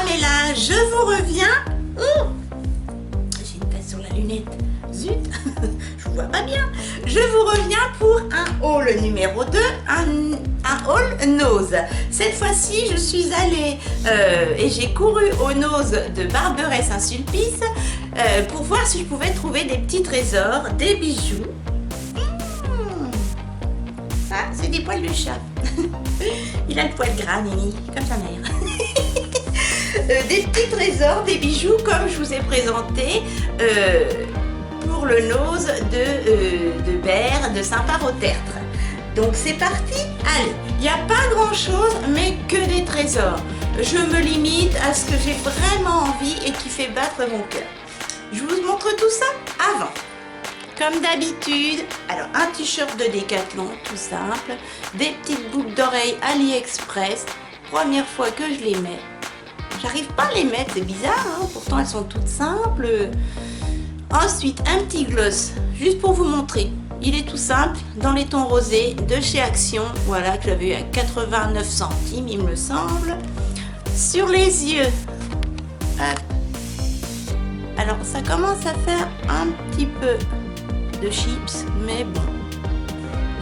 mais là, je vous reviens. Oh, j'ai une tache sur la lunette. Zut, je vous vois pas bien. Je vous reviens pour un haul numéro 2, un haul nose. Cette fois-ci, je suis allée et j'ai couru au nose de Barberey-Saint-Sulpice pour voir si je pouvais trouver des petits trésors, des bijoux. Ah, c'est des poils de chat. Il a le poil gras, Nini, comme sa mère. Des petits trésors, des bijoux comme je vous ai présenté pour le nose de Berre de Saint-Par-au-Tertre. Donc c'est parti, allez, il n'y a pas grand chose mais que des trésors. Je me limite à ce que j'ai vraiment envie et qui fait battre mon cœur. Je vous montre tout ça avant. Comme d'habitude, alors un t-shirt de Décathlon, tout simple, des petites boucles d'oreilles AliExpress, première fois que je les mets. J'arrive pas à les mettre, c'est bizarre, hein, pourtant elles sont toutes simples. Ensuite, un petit gloss, juste pour vous montrer. Il est tout simple, dans les tons rosés de chez Action, voilà, que j'avais eu à 89 centimes, il me semble. Sur les yeux, hop. Alors ça commence à faire un petit peu de chips, mais bon,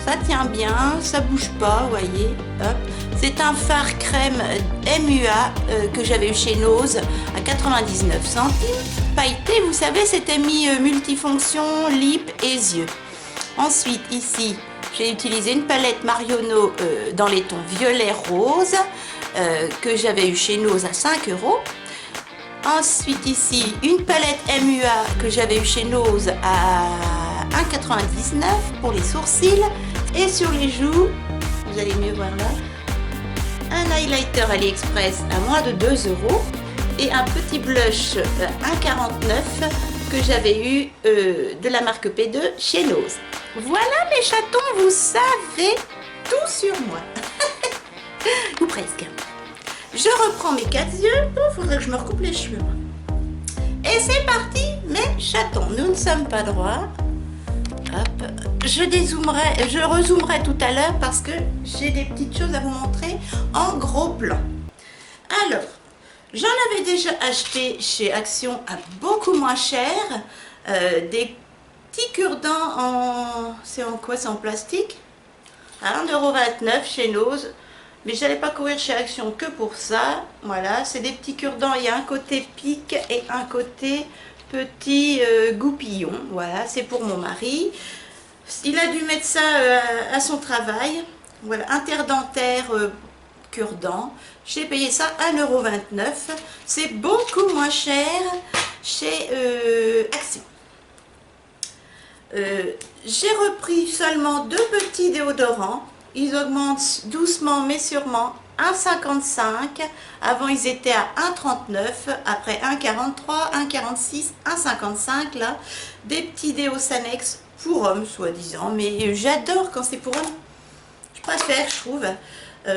ça tient bien, ça bouge pas, vous voyez, hop. C'est un fard crème MUA que j'avais eu chez Nose à 99 centimes. Pailleté, vous savez, c'était mis multifonction, lip et yeux. Ensuite, ici, j'ai utilisé une palette Marionneau dans les tons violet rose que j'avais eu chez Nose à 5 €. Ensuite, ici, une palette MUA que j'avais eu chez Nose à 1,99 € pour les sourcils. Et sur les joues, vous allez mieux voir là, un highlighter AliExpress à moins de 2 € et un petit blush 1,49 € que j'avais eu de la marque P2 chez Nose. Voilà mes chatons, vous savez tout sur moi. Ou presque. Je reprends mes 4 yeux. Il faudrait que je me recoupe les cheveux. Et c'est parti mes chatons. Nous ne sommes pas droits. Hop. Je rezoomerai tout à l'heure parce que j'ai des petites choses à vous montrer en gros plan. Alors, j'en avais déjà acheté chez Action à beaucoup moins cher. Des petits cure-dents en... C'est en quoi? C'est en plastique à 1,29 € chez Nose. Mais je n'allais pas courir chez Action que pour ça. Voilà, c'est des petits cure-dents. Il y a un côté pique et un côté petit goupillon. Voilà, c'est pour mon mari. Il a dû mettre ça à son travail. Voilà, interdentaire cure-dent. J'ai payé ça 1,29 €. C'est beaucoup moins cher chez Action. J'ai repris seulement 2 petits déodorants. Ils augmentent doucement mais sûrement. 1,55 €. Avant ils étaient à 1,39 €. Après 1,43 €, 1,46 €, 1,55 € là. Des petits déos Sanex pour hommes soi-disant. Mais j'adore quand c'est pour hommes. Je préfère, je trouve.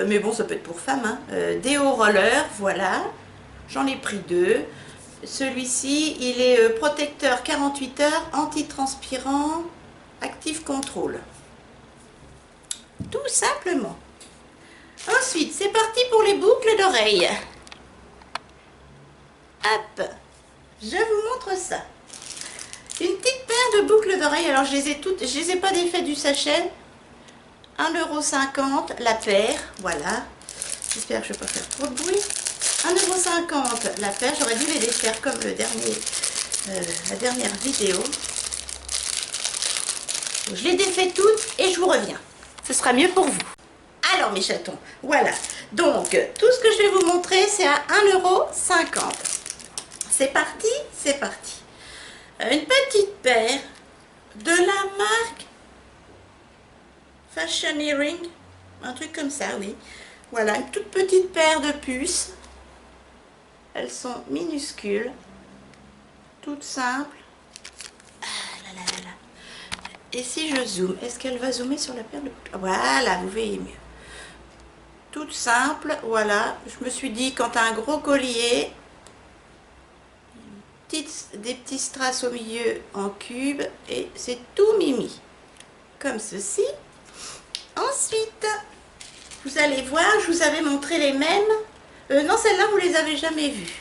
Mais bon, ça peut être pour femmes. Hein. Déo roller, voilà. J'en ai pris 2. Celui-ci, il est protecteur 48 heures, antitranspirant, active contrôle. Tout simplement. Ensuite, c'est parti pour les boucles d'oreilles. Hop, je vous montre ça. Une petite paire de boucles d'oreilles. Alors, je les ai toutes, je les ai pas défaites du sachet. 1,50 € la paire, voilà. J'espère que je ne vais pas faire trop de bruit. 1,50 € la paire. J'aurais dû les défaire comme le dernier, la dernière vidéo. Je les défais toutes et je vous reviens. Ce sera mieux pour vous. Alors mes chatons, voilà. Donc, tout ce que je vais vous montrer, c'est à 1,50 €. C'est parti, c'est parti. Une petite paire de la marque Fashion Earring, un truc comme ça, oui. Voilà, une toute petite paire de puces. Elles sont minuscules, toutes simples. Ah là là là là. Et si je zoome, est-ce qu'elle va zoomer sur la paire de boucles? Voilà, vous voyez mieux. Toute simple, voilà. Je me suis dit, quand tu as un gros collier, des petits strass au milieu en cube, et c'est tout mimi. Comme ceci. Ensuite, vous allez voir, je vous avais montré les mêmes Non, celle-là, vous les avez jamais vues.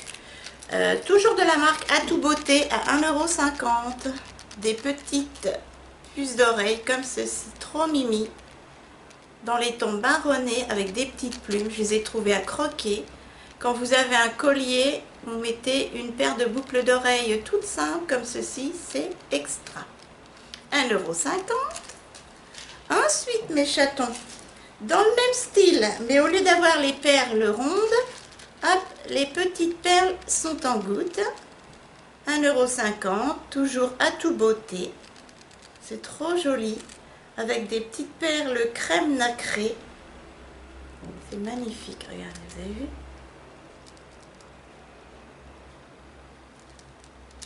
Toujours de la marque Atout Beauté à 1,50 €. Des petites puces d'oreilles comme ceci, trop mimi. Dans les tons marronnés avec des petites plumes. Je les ai trouvées à croquer. Quand vous avez un collier, vous mettez une paire de boucles d'oreilles toutes simples comme ceci, c'est extra. 1,50 €. Ensuite, mes chatons, dans le même style, mais au lieu d'avoir les perles rondes, hop, les petites perles sont en gouttes. 1,50 €, toujours Atout Beauté. C'est trop joli, avec des petites perles crème nacrée. C'est magnifique, regardez, vous avez vu?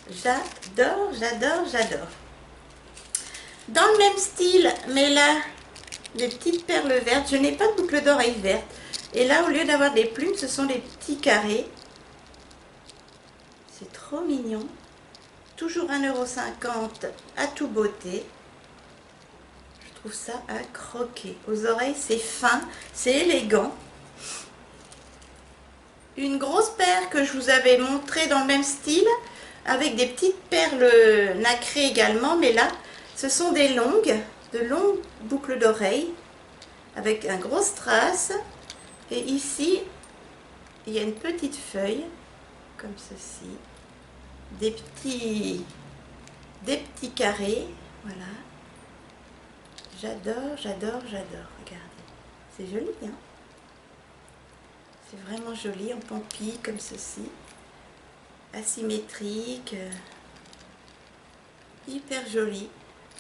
J'adore, j'adore, j'adore. Dans le même style, mais là, des petites perles vertes. Je n'ai pas de boucle d'oreille verte. Et là, au lieu d'avoir des plumes, ce sont des petits carrés. C'est trop mignon. Toujours 1,50 € Atout Beauté. Je trouve ça à croquer. Aux oreilles, c'est fin, c'est élégant. Une grosse paire que je vous avais montrée dans le même style, avec des petites perles nacrées également, mais là, ce sont de longues boucles d'oreilles, avec un gros strass. Et ici, il y a une petite feuille, comme ceci, des petits carrés, voilà. J'adore, j'adore, j'adore, regardez, c'est joli, hein? C'est vraiment joli, en pampille, comme ceci, asymétrique, hyper joli,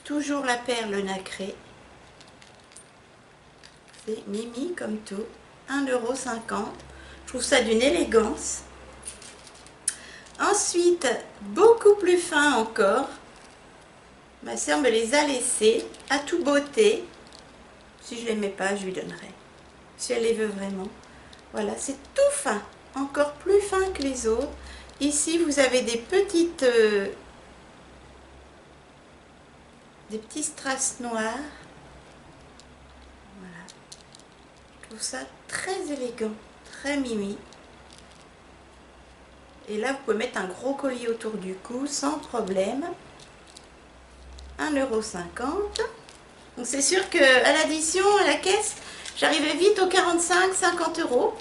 toujours la perle nacrée, c'est mimi comme tout, 1,50 €, je trouve ça d'une élégance. Ensuite, beaucoup plus fin encore, ma soeur me les a laissés, Atout Beauté. Si je ne les mets pas, je lui donnerai, si elle les veut vraiment. Voilà, c'est tout fin, encore plus fin que les autres. Ici, vous avez des petits strass noirs. Voilà, je trouve ça très élégant, très mimi. Et là, vous pouvez mettre un gros collier autour du cou sans problème. 1,50 €. Donc c'est sûr qu'à l'addition, à la caisse, j'arrivais vite aux 45-50 €.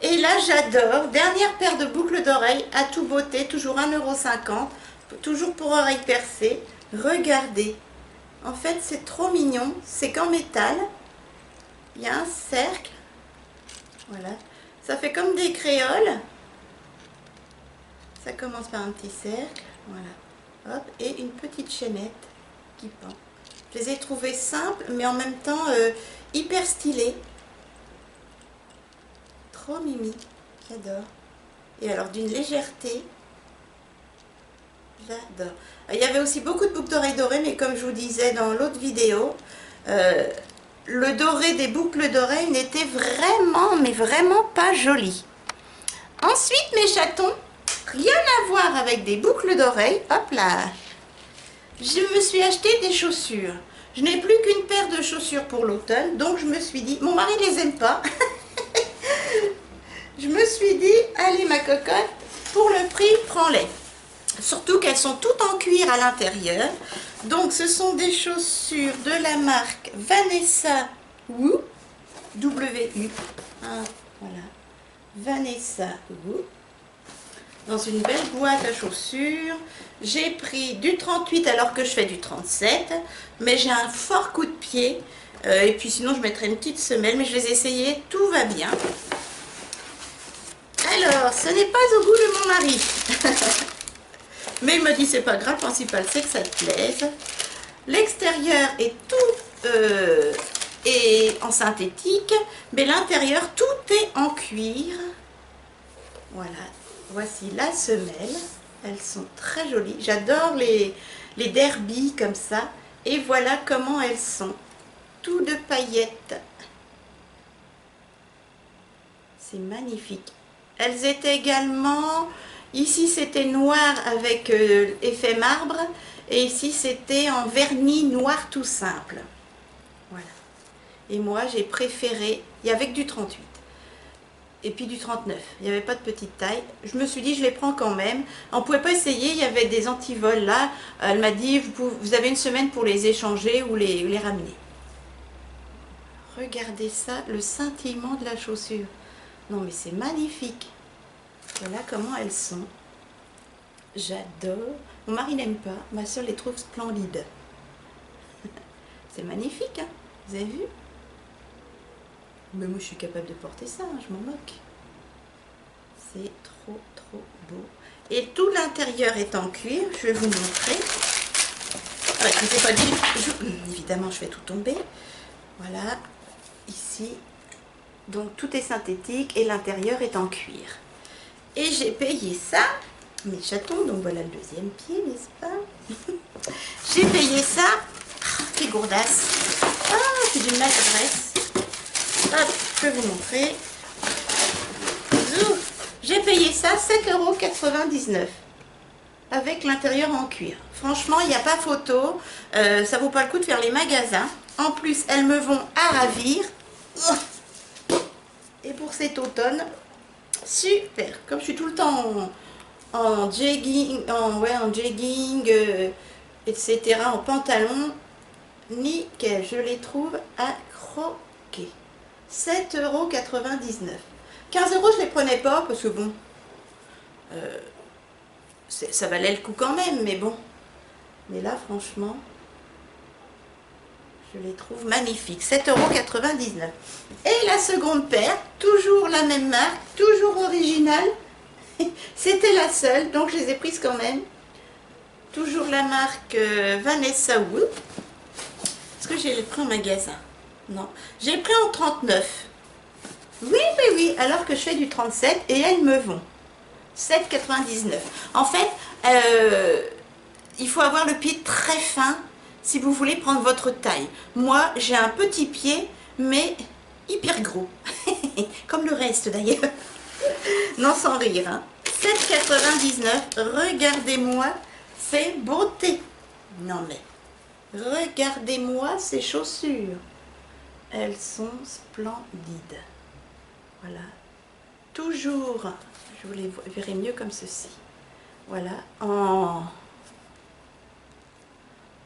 Et là, j'adore. Dernière paire de boucles d'oreilles, Atout Beauté, toujours 1,50 €, toujours pour oreilles percées. Regardez. En fait, c'est trop mignon. C'est qu'en métal. Il y a un cercle. Voilà. Ça fait comme des créoles. Ça commence par un petit cercle. Voilà. Hop. Et une petite chaînette qui pend. Je les ai trouvées simples, mais en même temps hyper stylées. Trop mimi, j'adore. Et alors d'une légèreté, j'adore. Il y avait aussi beaucoup de boucles d'oreilles dorées, mais comme je vous disais dans l'autre vidéo, le doré des boucles d'oreilles n'était vraiment, mais vraiment pas joli. Ensuite, mes chatons, rien à voir avec des boucles d'oreilles, hop là, je me suis acheté des chaussures. Je n'ai plus qu'une paire de chaussures pour l'automne, donc je me suis dit, mon mari les aime pas. Je me suis dit, allez ma cocotte, pour le prix, prends-les. Surtout qu'elles sont toutes en cuir à l'intérieur. Donc ce sont des chaussures de la marque Vanessa Wu, W-U. Ah, voilà, Vanessa Wu. Dans une belle boîte à chaussures. J'ai pris du 38 alors que je fais du 37. Mais j'ai un fort coup de pied. Et puis sinon je mettrai une petite semelle. Mais je les ai essayées, tout va bien. Alors, ce n'est pas au goût de mon mari. Mais il me dit, c'est pas grave, le principal c'est que ça te plaise. L'extérieur est tout est en synthétique, mais l'intérieur, tout est en cuir. Voilà, voici la semelle. Elles sont très jolies. J'adore les derbies comme ça. Et voilà comment elles sont. Tout de paillettes. C'est magnifique. Elles étaient également, ici c'était noir avec effet marbre, et ici c'était en vernis noir tout simple. Voilà. Et moi j'ai préféré, et avec du 38. et puis du 39. Il n'y avait pas de petite taille. Je me suis dit, je les prends quand même. On ne pouvait pas essayer, il y avait des antivols là. Elle m'a dit, vous avez une semaine pour les échanger ou les ramener. Regardez ça, le scintillement de la chaussure. Non mais c'est magnifique. Voilà comment elles sont. J'adore. Mon mari n'aime pas, ma soeur les trouve splendides. C'est magnifique, hein? Vous avez vu? Mais moi je suis capable de porter ça, hein, je m'en moque. C'est trop beau. Et tout l'intérieur est en cuir, je vais vous montrer. Ouais, je ne sais pas dire, évidemment je fais tout tomber. Voilà, ici. Donc tout est synthétique et l'intérieur est en cuir. Et j'ai payé ça, mes chatons, donc voilà le deuxième pied, n'est-ce pas? J'ai payé ça, quelle gourdasse. Ah, c'est d'une maladresse. Hop, je vais vous montrer. J'ai payé ça 7,99 € avec l'intérieur en cuir. Franchement, il n'y a pas photo. Ça vaut pas le coup de faire les magasins. En plus, elles me vont à ravir. Et pour cet automne, super. Comme je suis tout le temps en jogging, etc., en pantalon, nickel. Je les trouve à croquer. 7,99 €. 15 € je les prenais pas parce que bon, ça valait le coup quand même, mais bon. Mais là, franchement, je les trouve magnifiques. 7,99 €. Et la seconde paire, toujours la même marque, toujours originale. C'était la seule, donc je les ai prises quand même. Toujours la marque Vanessa Wood. Est-ce que j'ai les pris en magasin? Non. J'ai pris en 39. Oui, alors que je fais du 37 et elles me vont. 7,99 €. En fait, il faut avoir le pied très fin si vous voulez prendre votre taille. Moi, j'ai un petit pied, mais hyper gros. Comme le reste d'ailleurs. Non, sans rire. Hein. 7,99 €. Regardez-moi ces beautés. Non mais, regardez-moi ces chaussures. Elles sont splendides. Voilà. Toujours, je vous les verrai mieux comme ceci. Voilà, en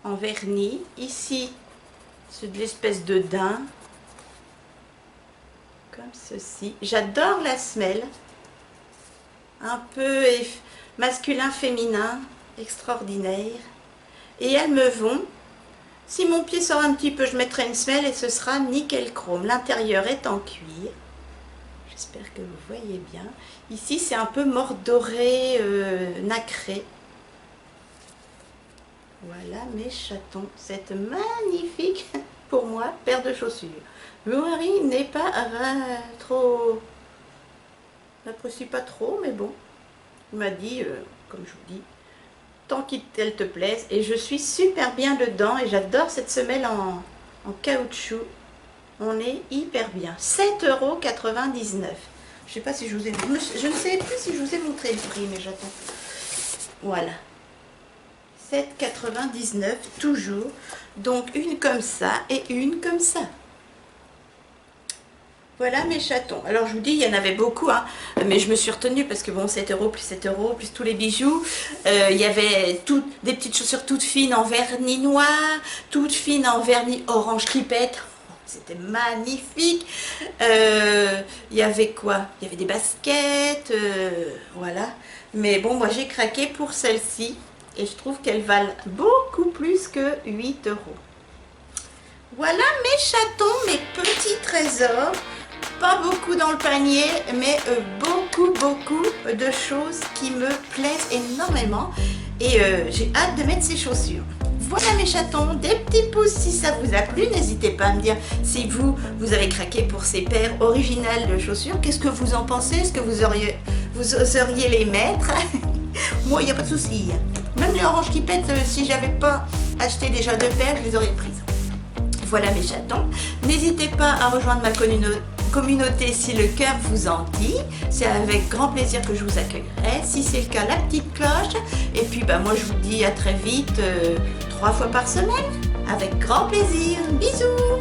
vernis. Ici, c'est de l'espèce de daim. Comme ceci. J'adore la semelle. Un peu masculin-féminin. Extraordinaire. Et elles me vont. Si mon pied sort un petit peu, je mettrai une semelle et ce sera nickel chrome. L'intérieur est en cuir. J'espère que vous voyez bien. Ici, c'est un peu mordoré, nacré. Voilà mes chatons. Cette magnifique, pour moi, paire de chaussures. Mon mari n'est pas trop... n'apprécie pas trop, mais bon. Il m'a dit, comme je vous dis, tant qu'elle te plaise. Et je suis super bien dedans. Et j'adore cette semelle en caoutchouc. On est hyper bien. 7,99 €. Je sais pas si je vous ai... Je ne sais plus si je vous ai montré le prix, mais j'attends. Voilà. 7,99 € toujours. Donc une comme ça et une comme ça. Voilà mes chatons. Alors je vous dis, il y en avait beaucoup, hein, mais je me suis retenue parce que bon, 7 € plus 7 € plus tous les bijoux. Il y avait des petites chaussures toutes fines en vernis noir, toutes fines en vernis orange clipette. C'était magnifique. Il y avait quoi? Il y avait des baskets, voilà. Mais bon, moi j'ai craqué pour celle-ci et je trouve qu'elles valent beaucoup plus que 8 €. Voilà mes chatons, mes petits trésors. Pas beaucoup dans le panier, mais beaucoup de choses qui me plaisent énormément. Et j'ai hâte de mettre ces chaussures. Voilà mes chatons, des petits pouces si ça vous a plu. N'hésitez pas à me dire si vous avez craqué pour ces paires originales de chaussures. Qu'est-ce que vous en pensez? Est-ce que vous oseriez les mettre? Moi, il n'y a pas de souci. Même les oranges qui pètent, si j'avais pas acheté déjà 2 paires, je les aurais prises. Voilà mes chatons. N'hésitez pas à rejoindre ma communauté si le cœur vous en dit. C'est avec grand plaisir que je vous accueillerai. Si c'est le cas, la petite cloche. Et puis bah, moi je vous dis à très vite, 3 fois par semaine. Avec grand plaisir. Bisous.